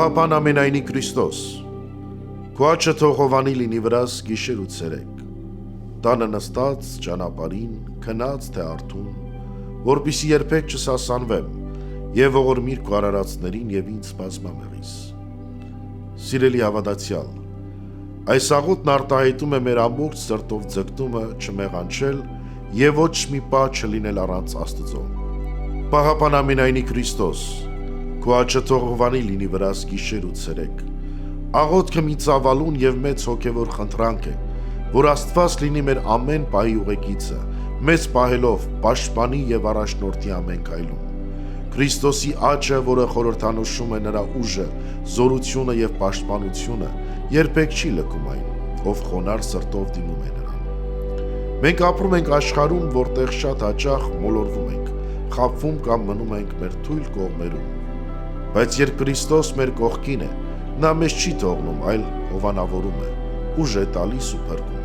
Պահապան ամենայնի Քրիստոս, քո աչքը թող հովանի լինի վրաս գիշեր ու ցերեկ, տանը նստած ճանապարհին, քնած թե արթուն, որպիսի երբեք չսասանվեմ եւ ողորմիր քո արարածներին եւ ինձ բազմամեղիս։ Սիրելի հավատացյալ, այս աղոթն արտահայտում է մեր ամբողջ սրտով ձգտումը չմեղանչել եւ ոչ մի պահ չլինել առանց Աստծո։ Պահապան ամենայնի Քրիստոս, քո աչքը թող հովանի լինի վրաս գիշեր ու ցերեկ, աղոթքը մի ծավալուն եւ մեծ հոգեվոր խնդրանք է, որ Աստված լինի մեր ամեն պահի ուղեկիցը, մեծ պահելով պաշտպանի եւ առաջնորդի ամեն քայլում։ Քրիստոսի աչքը, որը խորհրդանշում է նրա ուժը, զորությունը եւ պաշտպանությունը, երբեք չի լքում այն, ով խոնարհ սրտով դիմում է նրան։ Մենք ապրում ենք աշխարհում, որտեղ շատ հաճախ մոլորվում ենք, խաբվում կամ մնում ենք մեր թույլ կողմերում։ Բայց երբ Քրիստոս մեր կողքին է, նա մեզ չի թողնում, այլ հովանավորում է, ուժ է տալիս ու փրկում։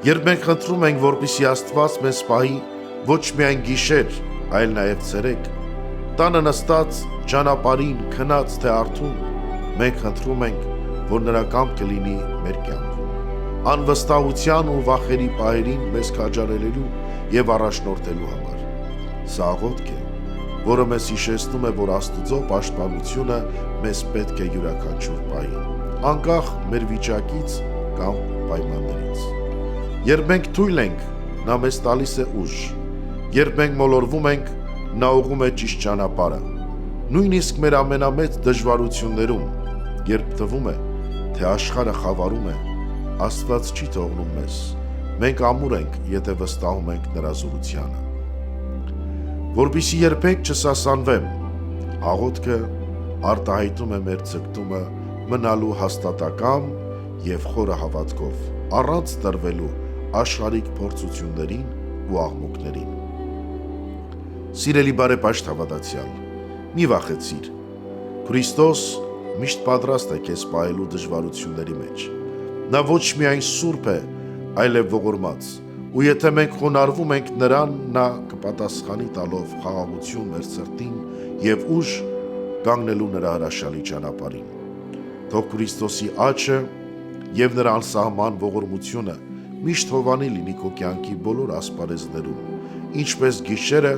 Երբ մենք խնդրում ենք, որպեսզի Աստված մեզ պահի ոչ միայն գիշեր, այլ նաև ցերեկ, տանը նստած ճանապարհին, քնած թե արթուն, մենք խնդրում ենք, որ նրա կամքը լինի մեր կյանքում, անվստահության ու վախերի պահերին մեզ քաջալերելու եւ առաջնորդելու համար։ Սա աղոթք է, որը մեզ հիշեցնում է, որ Աստծո պաշտպանությունը մեզ պետք է յուրաքանչյուր պահի, անկախ մեր վիճակից կամ պայմաններից։ Երբ մենք թույլ ենք, նա մեզ տալիս է ուժ, երբ մենք մոլորվում ենք, նա ուղղում է ճիշտ ճանապարհը։ Նույնիսկ մեր ամենամեծ դժվարություններում, երբ թվում է, թե աշխարհը խավարում է, Աստված չի թողնում մեզ։ Մենք ամուր ենք, եթե վստահում ենք նրա զորությանը։ Որպեսզի երբեք չսասանվեմ, աղոթքը արտահայտում է մեր ձգտումը մնալու հաստատակամ եւ խորը հավատքով, առանց տրվելու աշխարհիկ փորձություններին ու աղմուկներին։ Սիրելի բարեպաշտ հավատացյալ, մի վախեցիր։ Քրիստոս միշտ պատրաստ է քեզ պահելու դժվարությունների մեջ։ Նա ոչ միայն սուրբ է, այլև ողորմած։ Ու եթե մենք խոնարհվում ենք նրան, նա կպատասխանի տալով խաղաղություն մեր սրտին եւ ուժ կանգնելու նրա հրաշալի ճանապարհին։ Թող Քրիստոսի աչքը եւ նրա անսահման ողորմությունը միշտ հովանի լինի քո կյանքի բոլոր ասպարեզներում, ինչպես գիշերը,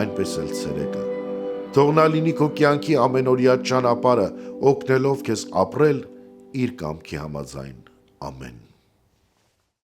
այնպես էլ ցերեկը։ Թող նա լինի քո կյանքի ամենօրյա ճանապարհը, օգնելով քեզ ապրել իր կամքի համաձայն։ Ամեն։